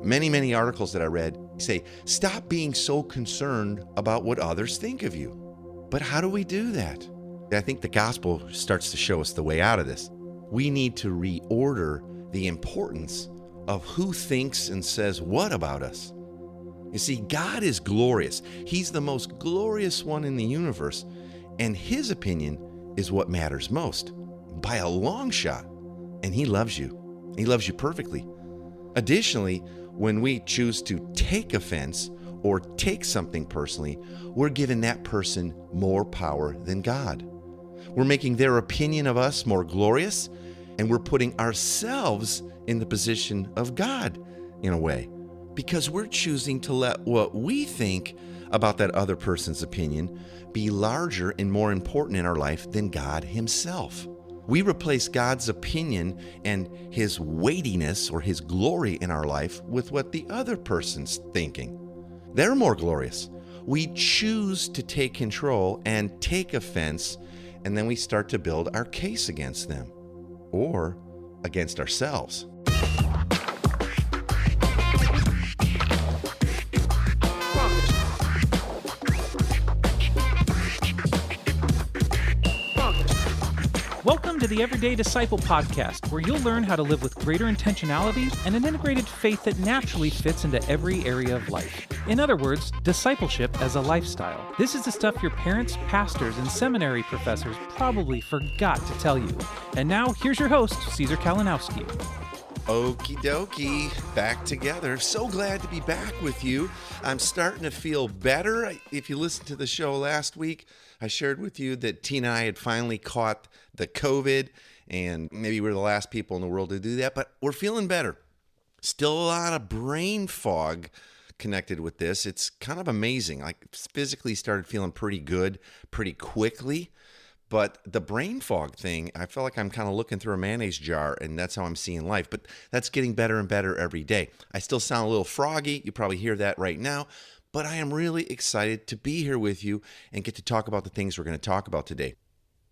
Many articles that I read say, stop being so concerned about what others think of you. But how do we do that? I think the gospel starts to show us the way out of this. We need to reorder the importance of who thinks and says what about us. You see, God is glorious. He's the most glorious one in the universe, and his opinion is what matters most, by a long shot. And he loves you. He loves you perfectly. Additionally, when we choose to take offense or take something personally, we're giving that person more power than God. We're making their opinion of us more glorious, and we're putting ourselves in the position of God in a way, because we're choosing to let what we think about that other person's opinion be larger and more important in our life than God himself. We replace God's opinion and his weightiness or his glory in our life with what the other person's thinking. They're more glorious. We choose to take control and take offense, and then we start to build our case against them or against ourselves. Welcome to the Everyday Disciple Podcast, where you'll learn how to live with greater intentionality and an integrated faith that naturally fits into every area of life. In other words, discipleship as a lifestyle. This is the stuff your parents, pastors, and seminary professors probably forgot to tell you. And now, here's your host, Caesar Kalinowski. Okie dokie, back together. So glad to be back with you. I'm starting to feel better. If you listened to the show last week, I shared with you that Tina and I had finally caught the COVID, and maybe we're the last people in the world to do that, but we're feeling better. Still a lot of brain fog connected with this. It's kind of amazing. I physically started feeling pretty good pretty quickly, but the brain fog thing, I feel like I'm kind of looking through a mayonnaise jar, and that's how I'm seeing life. But that's getting better and better every day. I still sound a little froggy. You probably hear that right now. But I am really excited to be here with you and get to talk about the things we're going to talk about today.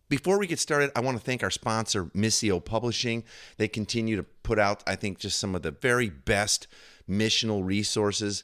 Before we get started, I want to thank our sponsor, Missio Publishing. They continue to put out, I think, just some of the very best missional resources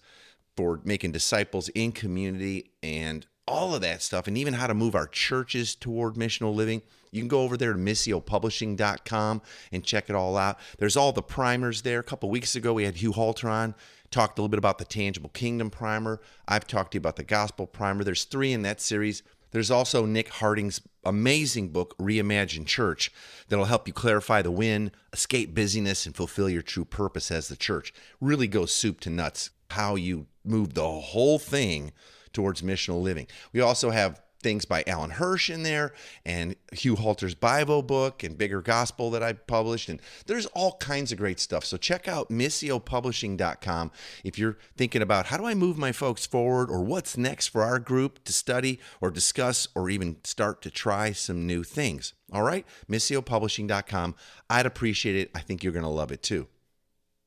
for making disciples in community and all of that stuff, and even how to move our churches toward missional living. You can go over there to missiopublishing.com and check it all out. There's all the primers there. A couple weeks ago, we had Hugh Halter on, talked a little bit about the Tangible Kingdom primer. I've talked to you about the Gospel primer. There's 3 in that series. There's also Nick Harding's amazing book, Reimagine Church, that'll help you clarify the win, escape busyness, and fulfill your true purpose as the church. Really goes soup to nuts, how you move the whole thing towards missional living. We also have things by Alan Hirsch in there, and Hugh Halter's Bible book, and Bigger Gospel that I published, and there's all kinds of great stuff. So check out missiopublishing.com if you're thinking about how do I move my folks forward, or what's next for our group to study or discuss or even start to try some new things. All right, missiopublishing.com. I'd appreciate it. I think you're going to love it too.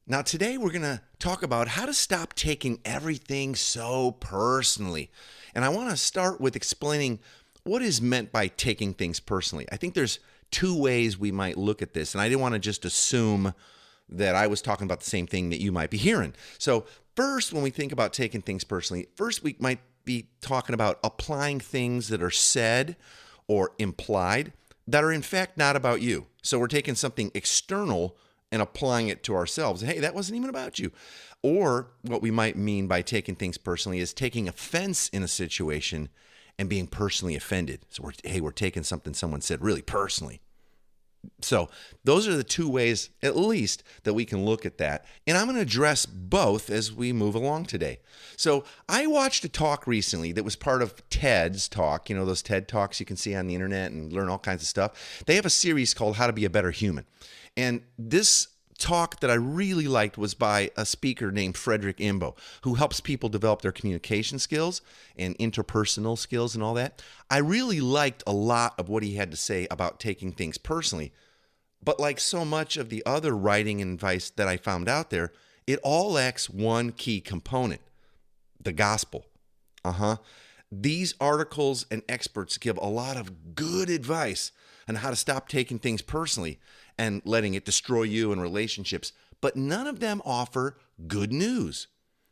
Now, today we're going to talk about how to stop taking everything so personally. And I want to start with explaining what is meant by taking things personally. I think there's 2 ways we might look at this, and I didn't want to just assume that I was talking about the same thing that you might be hearing. So first, when we think about taking things personally, first we might be talking about applying things that are said or implied that are in fact not about you. So we're taking something external and applying it to ourselves. Hey, that wasn't even about you. Or what we might mean by taking things personally is taking offense in a situation and being personally offended. So we're taking something someone said really personally. So those are the 2 ways, at least, that we can look at that. And I'm going to address both as we move along today. So I watched a talk recently that was part of TED's talk. You know, those TED Talks you can see on the internet and learn all kinds of stuff. They have a series called How to Be a Better Human. And this talk that I really liked was by a speaker named Frederick Imbo, who helps people develop their communication skills and interpersonal skills and all that. I really liked a lot of what he had to say about taking things personally. But like so much of the other writing and advice that I found out there, it all lacks one key component, the gospel. These articles and experts give a lot of good advice on how to stop taking things personally and letting it destroy you and relationships, but none of them offer good news.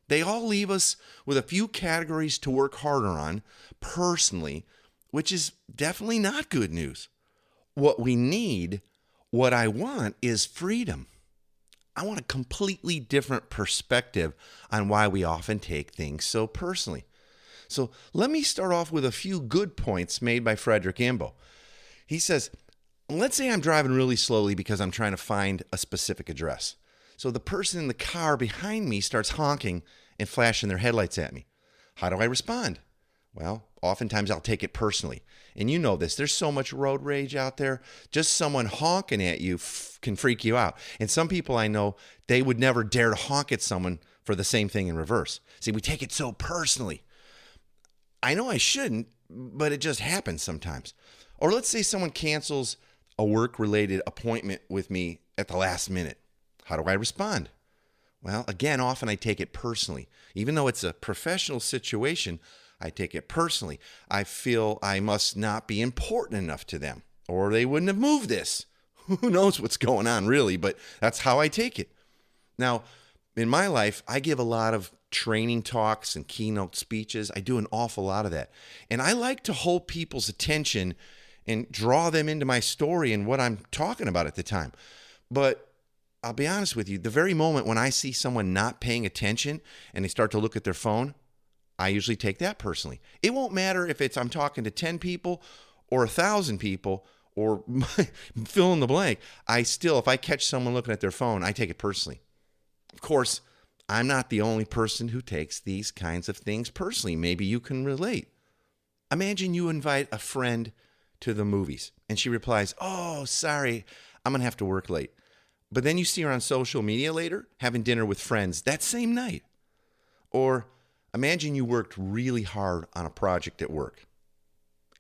They all leave us with a few categories to work harder on personally, which is definitely not good news. What we need, what I want, is freedom. I want a completely different perspective on why we often take things so personally. So let me start off with a few good points made by Frederick Imbo. He says, let's say I'm driving really slowly because I'm trying to find a specific address. So the person in the car behind me starts honking and flashing their headlights at me. How do I respond? Well, oftentimes I'll take it personally. And you know this, there's so much road rage out there. Just someone honking at you can freak you out. And some people I know, they would never dare to honk at someone for the same thing in reverse. See, we take it so personally. I know I shouldn't, but it just happens sometimes. Or let's say someone cancels a work-related appointment with me at the last minute. How do I respond? Well, again, often I take it personally. Even though it's a professional situation, I take it personally. I feel I must not be important enough to them, or they wouldn't have moved this. Who knows what's going on, really, but that's how I take it. Now, in my life, I give a lot of training talks and keynote speeches. I do an awful lot of that. And I like to hold people's attention and draw them into my story and what I'm talking about at the time. But I'll be honest with you, the very moment when I see someone not paying attention and they start to look at their phone, I usually take that personally. It won't matter if I'm talking to 10 people or 1,000 people or fill in the blank. If I catch someone looking at their phone, I take it personally. Of course, I'm not the only person who takes these kinds of things personally. Maybe you can relate. Imagine you invite a friend to the movies and she replies, "Oh, sorry, I'm going to have to work late." But then you see her on social media later having dinner with friends that same night. Or imagine you worked really hard on a project at work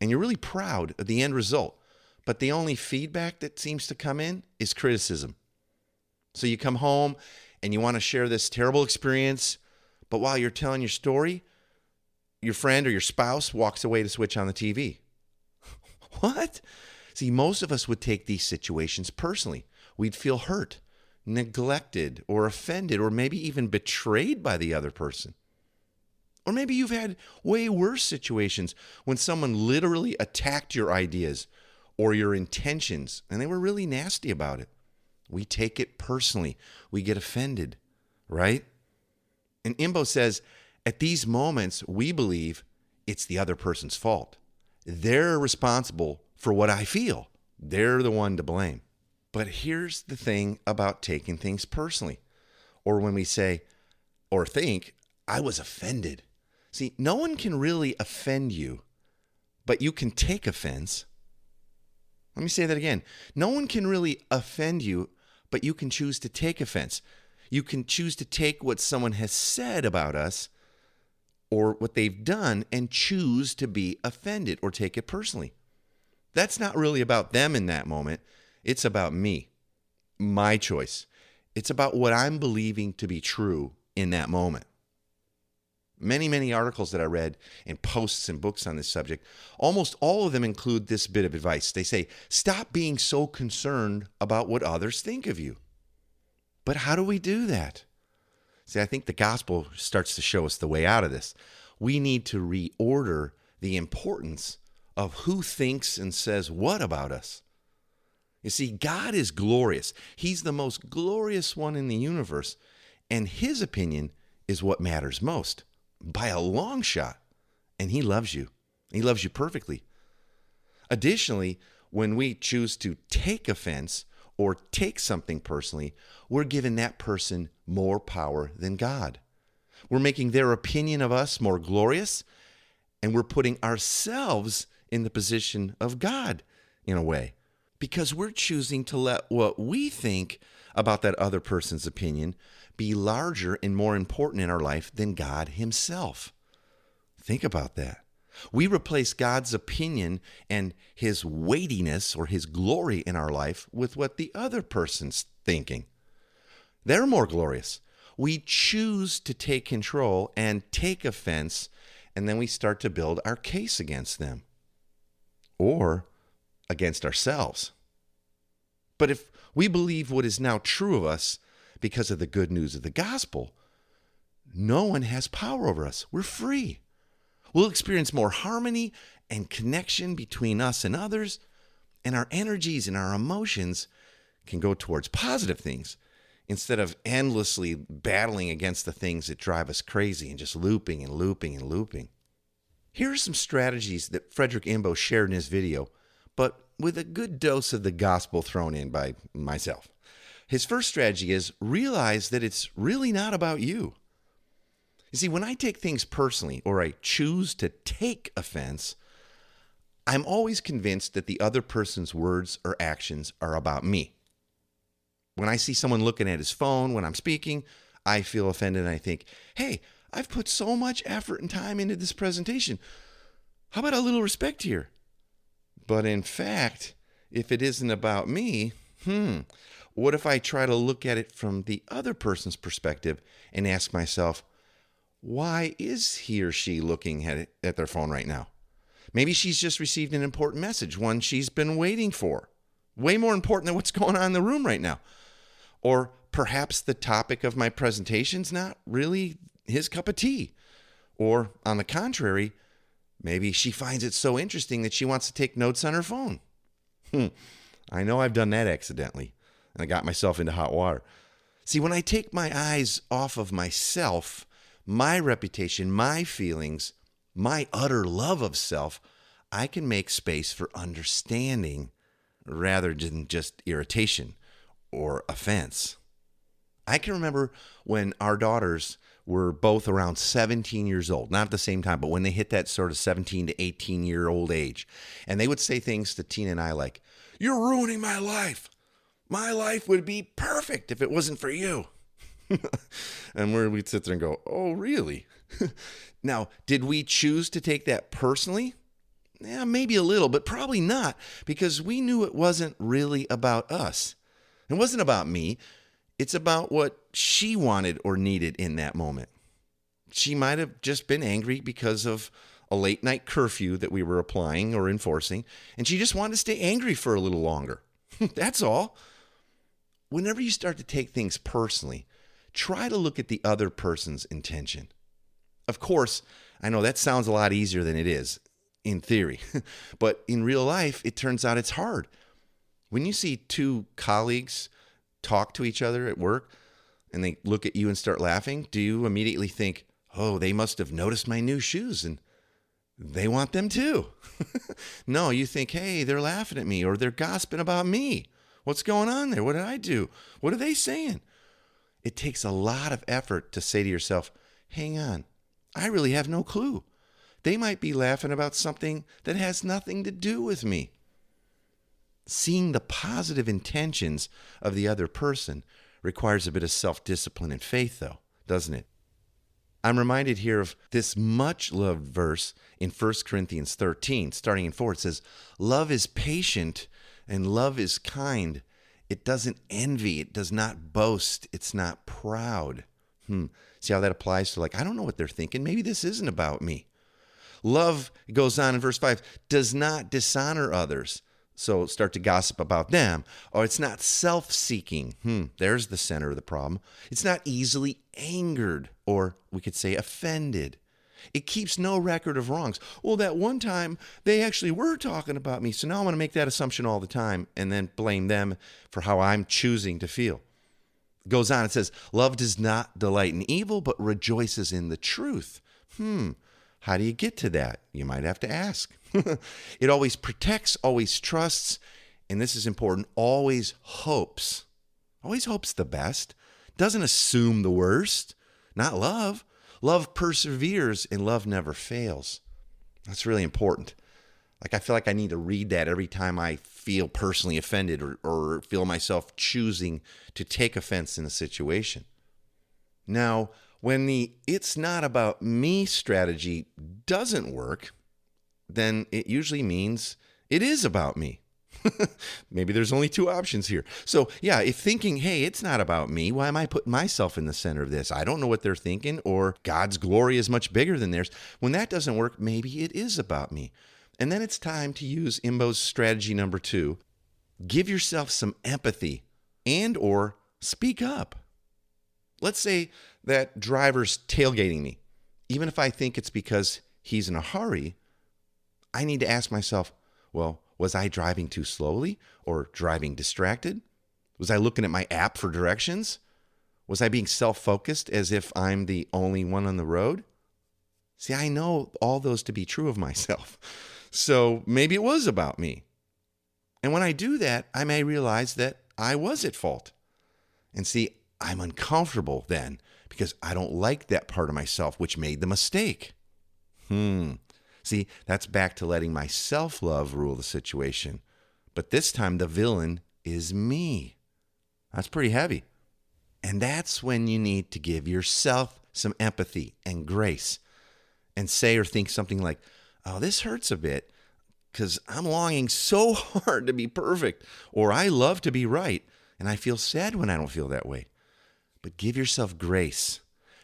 and you're really proud of the end result, but the only feedback that seems to come in is criticism. So you come home and you want to share this terrible experience, but while you're telling your story, your friend or your spouse walks away to switch on the TV. What? See, most of us would take these situations personally. We'd feel hurt, neglected, or offended, or maybe even betrayed by the other person. Or maybe you've had way worse situations when someone literally attacked your ideas or your intentions, and they were really nasty about it. We take it personally. We get offended, right? And Imbo says, at these moments, we believe it's the other person's fault. They're responsible for what I feel. They're the one to blame. But here's the thing about taking things personally, or when we say or think, I was offended. See, no one can really offend you, but you can take offense. Let me say that again. No one can really offend you, but you can choose to take offense. You can choose to take what someone has said about us or what they've done and choose to be offended or take it personally. That's not really about them in that moment. It's about me, my choice. It's about what I'm believing to be true in that moment. Many articles that I read and posts and books on this subject, almost all of them include this bit of advice. They say, stop being so concerned about what others think of you. But how do we do that? See, I think the gospel starts to show us the way out of this. We need to reorder the importance of who thinks and says what about us. You see, God is glorious. He's the most glorious one in the universe, and his opinion is what matters most, by a long shot. And he loves you. He loves you perfectly. Additionally, when we choose to take offense or take something personally, we're giving that person more power than God. We're making their opinion of us more glorious, and we're putting ourselves in the position of God in a way, because we're choosing to let what we think about that other person's opinion be larger and more important in our life than God himself. Think about that. We replace God's opinion and his weightiness or his glory in our life with what the other person's thinking. They're more glorious. We choose to take control and take offense, and then we start to build our case against them or against ourselves. But if we believe what is now true of us because of the good news of the gospel, no one has power over us. We're free. We'll experience more harmony and connection between us and others, and our energies and our emotions can go towards positive things instead of endlessly battling against the things that drive us crazy and just looping and looping and looping. Here are some strategies that Frederick Imbo shared in his video, but with a good dose of the gospel thrown in by myself. His first strategy is realize that it's really not about you. You see, when I take things personally or I choose to take offense, I'm always convinced that the other person's words or actions are about me. When I see someone looking at his phone when I'm speaking, I feel offended and I think, hey, I've put so much effort and time into this presentation. How about a little respect here? But in fact, if it isn't about me, what if I try to look at it from the other person's perspective and ask myself, why is he or she looking at their phone right now? Maybe she's just received an important message, one she's been waiting for. Way more important than what's going on in the room right now. Or perhaps the topic of my presentation's not really his cup of tea. Or on the contrary, maybe she finds it so interesting that she wants to take notes on her phone. I know I've done that accidentally, and I got myself into hot water. See, when I take my eyes off of myself, my reputation, my feelings, my utter love of self, I can make space for understanding rather than just irritation or offense. I can remember when our daughters were both around 17 years old, not at the same time, but when they hit that sort of 17 to 18-year-old age, and they would say things to Tina and I like, "You're ruining my life. My life would be perfect if it wasn't for you." And we'd sit there and go, "Oh, really?" Now, did we choose to take that personally? Yeah, maybe a little, but probably not, because we knew it wasn't really about us. It wasn't about me. It's about what she wanted or needed in that moment. She might have just been angry because of a late night curfew that we were applying or enforcing, and she just wanted to stay angry for a little longer. That's all. Whenever you start to take things personally, try to look at the other person's intention. Of course, I know that sounds a lot easier than it is in theory, but in real life, it turns out it's hard. When you see two colleagues talk to each other at work and they look at you and start laughing, do you immediately think, oh, they must have noticed my new shoes and they want them too? No, you think, hey, they're laughing at me or they're gossiping about me. What's going on there? What did I do? What are they saying? It takes a lot of effort to say to yourself, hang on, I really have no clue. They might be laughing about something that has nothing to do with me. Seeing the positive intentions of the other person requires a bit of self-discipline and faith, though, doesn't it? I'm reminded here of this much-loved verse in 1 Corinthians 13, starting in 4. It says, "Love is patient and love is kind. It doesn't envy. It does not boast. It's not proud." See how that applies to I don't know what they're thinking. Maybe this isn't about me. Love, it goes on in verse 5, does not dishonor others. So start to gossip about them. Or it's not self-seeking. There's the center of the problem. It's not easily angered, or we could say offended. It keeps no record of wrongs. Well, that one time they actually were talking about me, so now I'm going to make that assumption all the time and then blame them for how I'm choosing to feel. It goes on, it says, love does not delight in evil, but rejoices in the truth. How do you get to that? You might have to ask. It always protects, always trusts, and this is important, always hopes. Always hopes the best. Doesn't assume the worst. Not love. Love perseveres and love never fails. That's really important. I feel like I need to read that every time I feel personally offended or feel myself choosing to take offense in a situation. Now, when the "it's not about me" strategy doesn't work, then it usually means it is about me. Maybe there's only two options here. So yeah, if thinking, hey, it's not about me, why am I putting myself in the center of this? I don't know what they're thinking, or God's glory is much bigger than theirs. When that doesn't work, maybe it is about me. And then it's time to use Imbo's strategy number 2. Give yourself some empathy and or speak up. Let's say that driver's tailgating me. Even if I think it's because he's in a hurry, I need to ask myself, well, was I driving too slowly or driving distracted? Was I looking at my app for directions? Was I being self-focused as if I'm the only one on the road? See, I know all those to be true of myself. So maybe it was about me. And when I do that, I may realize that I was at fault. And see, I'm uncomfortable then because I don't like that part of myself which made the mistake. See, that's back to letting my self-love rule the situation. But this time the villain is me. That's pretty heavy. And that's when you need to give yourself some empathy and grace and say or think something like, oh, this hurts a bit because I'm longing so hard to be perfect, or I love to be right, and I feel sad when I don't feel that way. But give yourself grace.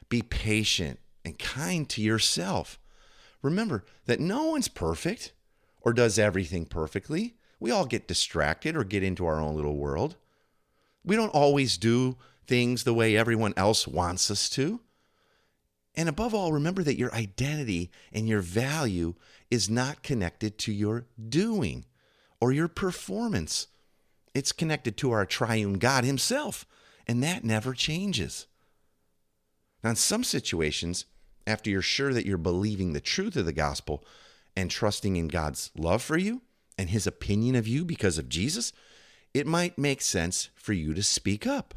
Be patient and kind to yourself. Remember that no one's perfect or does everything perfectly. We all get distracted or get into our own little world. We don't always do things the way everyone else wants us to. And above all, remember that your identity and your value is not connected to your doing or your performance. It's connected to our triune God himself, and that never changes. Now, in some situations, after you're sure that you're believing the truth of the gospel and trusting in God's love for you and his opinion of you because of Jesus, it might make sense for you to speak up.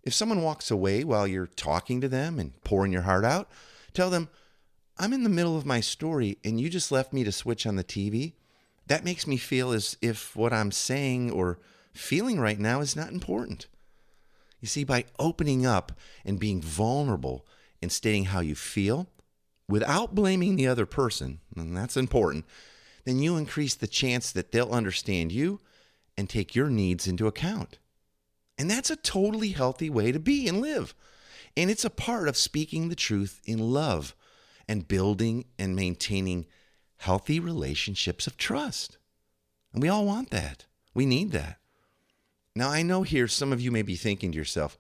If someone walks away while you're talking to them and pouring your heart out, tell them, I'm in the middle of my story and you just left me to switch on the TV. That makes me feel as if what I'm saying or feeling right now is not important. You see, by opening up and being vulnerable and stating how you feel without blaming the other person, and that's important, then you increase the chance that they'll understand you and take your needs into account. And that's a totally healthy way to be and live. And it's a part of speaking the truth in love and building and maintaining healthy relationships of trust. And we all want that. We need that. Now, I know here some of you may be thinking to yourself,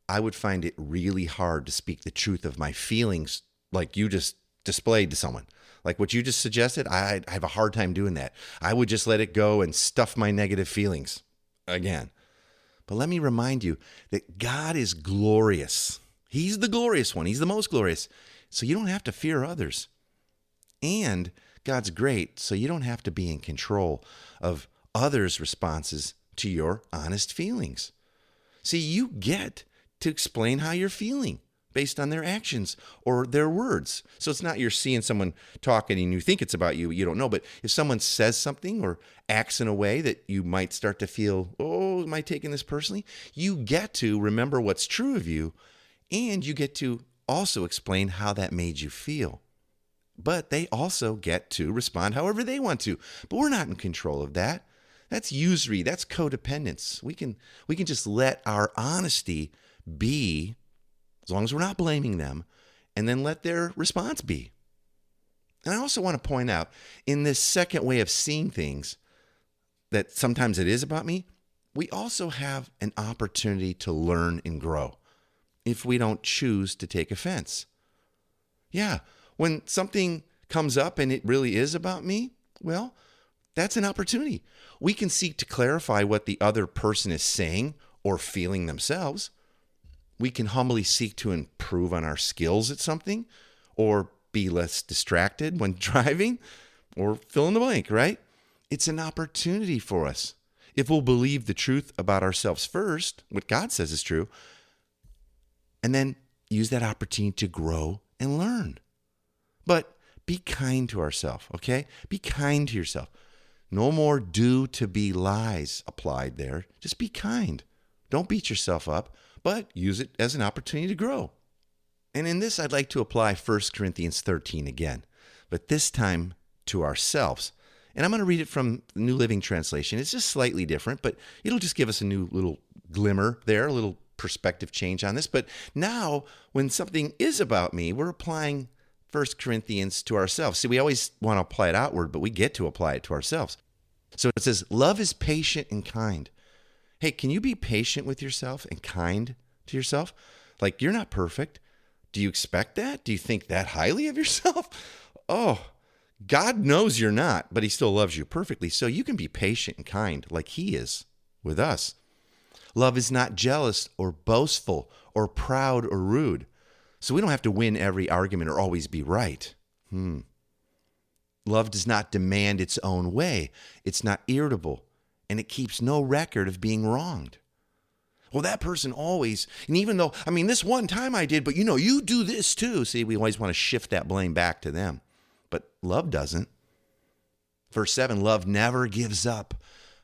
I would find it really hard to speak the truth of my feelings like you just displayed to someone. Like what you just suggested, I have a hard time doing that. I would just let it go and stuff my negative feelings again. But let me remind you that God is glorious. He's the glorious one. He's the most glorious. So you don't have to fear others. And God's great, so you don't have to be in control of others' responses to your honest feelings. See, you get to explain how you're feeling based on their actions or their words. So it's not you're seeing someone talking and you think it's about you, you don't know. But if someone says something or acts in a way that you might start to feel, oh, am I taking this personally? You get to remember what's true of you, and you get to also explain how that made you feel. But they also get to respond however they want to. But we're not in control of that. That's usury. That's codependence. We can just let our honesty be, as long as we're not blaming them, and then let their response be. And I also want to point out, in this second way of seeing things, that sometimes it is about me, we also have an opportunity to learn and grow if we don't choose to take offense. Yeah, when something comes up and it really is about me, well, that's an opportunity. We can seek to clarify what the other person is saying or feeling themselves. We can humbly seek to improve on our skills at something or be less distracted when driving or fill in the blank, right? It's an opportunity for us. If we'll believe the truth about ourselves first, what God says is true, and then use that opportunity to grow and learn. But be kind to ourselves, okay? Be kind to yourself. No more do to be lies applied there. Just be kind. Don't beat yourself up, but use it as an opportunity to grow. And in this, I'd like to apply 1 Corinthians 13 again, but this time to ourselves. And I'm going to read it from the New Living Translation. It's just slightly different, but it'll just give us a new little glimmer there, a little perspective change on this. But now, when something is about me, we're applying 1 Corinthians to ourselves. See, we always want to apply it outward, but we get to apply it to ourselves. So it says, love is patient and kind. Hey, can you be patient with yourself and kind to yourself? Like, you're not perfect. Do you expect that? Do you think that highly of yourself? Oh, God knows you're not, but he still loves you perfectly. So you can be patient and kind like he is with us. Love is not jealous or boastful or proud or rude. So we don't have to win every argument or always be right. Love does not demand its own way. It's not irritable, and it keeps no record of being wronged. Well, that person always, and even though, this one time I did, but you do this too. See, we always want to shift that blame back to them. But love doesn't. Verse 7, love never gives up.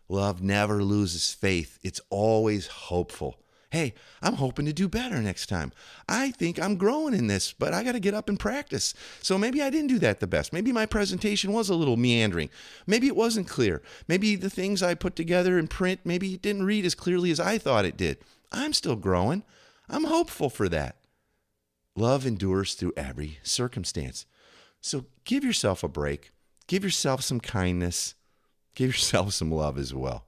Love never loses faith. It's always hopeful. Hey, I'm hoping to do better next time. I think I'm growing in this, but I got to get up and practice. So maybe I didn't do that the best. Maybe my presentation was a little meandering. Maybe it wasn't clear. Maybe the things I put together in print, maybe it didn't read as clearly as I thought it did. I'm still growing. I'm hopeful for that. Love endures through every circumstance. So give yourself a break. Give yourself some kindness. Give yourself some love as well.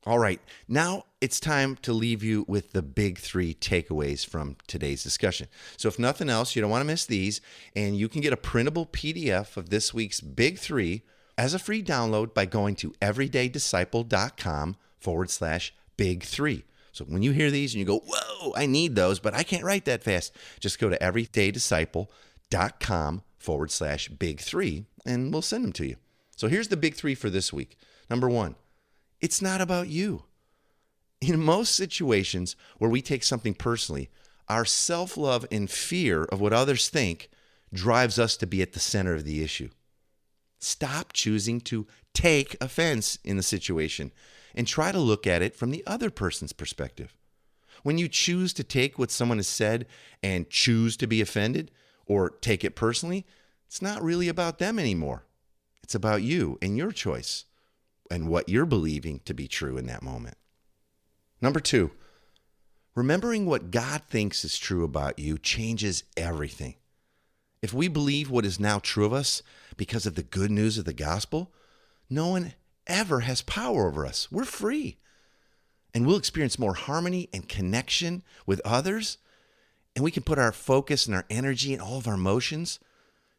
All right, now it's time to leave you with the big 3 takeaways from today's discussion. So if nothing else, you don't want to miss these, and you can get a printable PDF of this week's big 3 as a free download by going to everydaydisciple.com/big3. So when you hear these and you go, whoa, I need those, but I can't write that fast, just go to everydaydisciple.com/big3, and we'll send them to you. So here's the big 3 for this week. Number 1, it's not about you. In most situations where we take something personally, our self-love and fear of what others think drives us to be at the center of the issue. Stop choosing to take offense in the situation and try to look at it from the other person's perspective. When you choose to take what someone has said and choose to be offended or take it personally, it's not really about them anymore. It's about you and your choice and what you're believing to be true in that moment. Number 2, remembering what God thinks is true about you changes everything. If we believe what is now true of us because of the good news of the gospel, no one ever has power over us. We're free. And we'll experience more harmony and connection with others, and we can put our focus and our energy and all of our emotions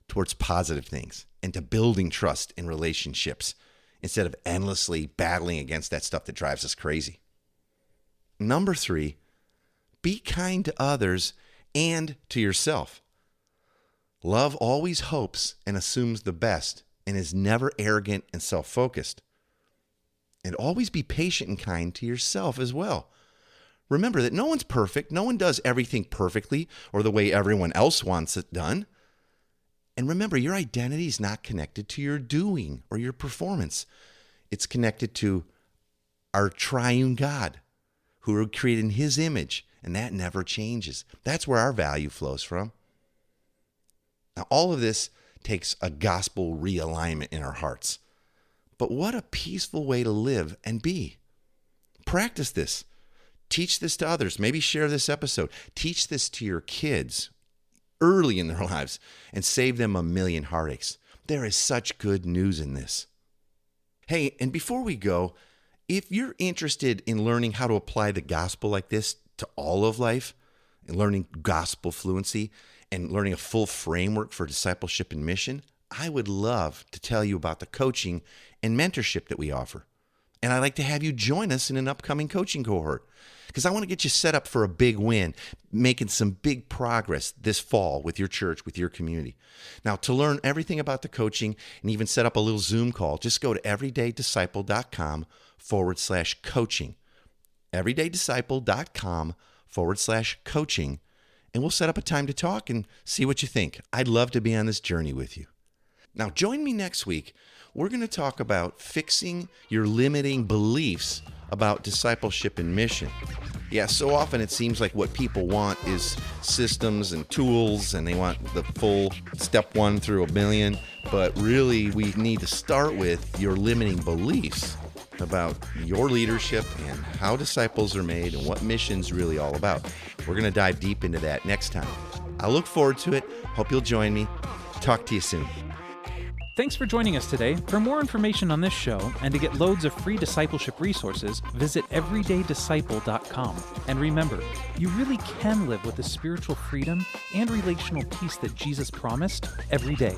towards positive things and to building trust in relationships instead of endlessly battling against that stuff that drives us crazy. Number 3, be kind to others and to yourself. Love always hopes and assumes the best and is never arrogant and self-focused. And always be patient and kind to yourself as well. Remember that no one's perfect. No one does everything perfectly or the way everyone else wants it done. And remember, your identity is not connected to your doing or your performance. It's connected to our triune God, who were created in his image, and that never changes. That's where our value flows from. Now, all of this takes a gospel realignment in our hearts. But what a peaceful way to live and be. Practice this. Teach this to others. Maybe share this episode. Teach this to your kids early in their lives and save them a million heartaches. There is such good news in this. Hey, and before we go, if you're interested in learning how to apply the gospel like this to all of life, and learning gospel fluency, and learning a full framework for discipleship and mission, I would love to tell you about the coaching and mentorship that we offer. And I'd like to have you join us in an upcoming coaching cohort because I want to get you set up for a big win, making some big progress this fall with your church, with your community. Now, to learn everything about the coaching and even set up a little Zoom call, just go to everydaydisciple.com/coaching. everydaydisciple.com/coaching. And we'll set up a time to talk and see what you think. I'd love to be on this journey with you. Now, join me next week. We're going to talk about fixing your limiting beliefs about discipleship and mission. Yeah, so often it seems like what people want is systems and tools, and they want the full step 1 through a million. But really, we need to start with your limiting beliefs about your leadership and how disciples are made and what mission's really all about. We're going to dive deep into that next time. I look forward to it. Hope you'll join me. Talk to you soon. Thanks for joining us today. For more information on this show and to get loads of free discipleship resources, visit everydaydisciple.com. And remember, you really can live with the spiritual freedom and relational peace that Jesus promised every day.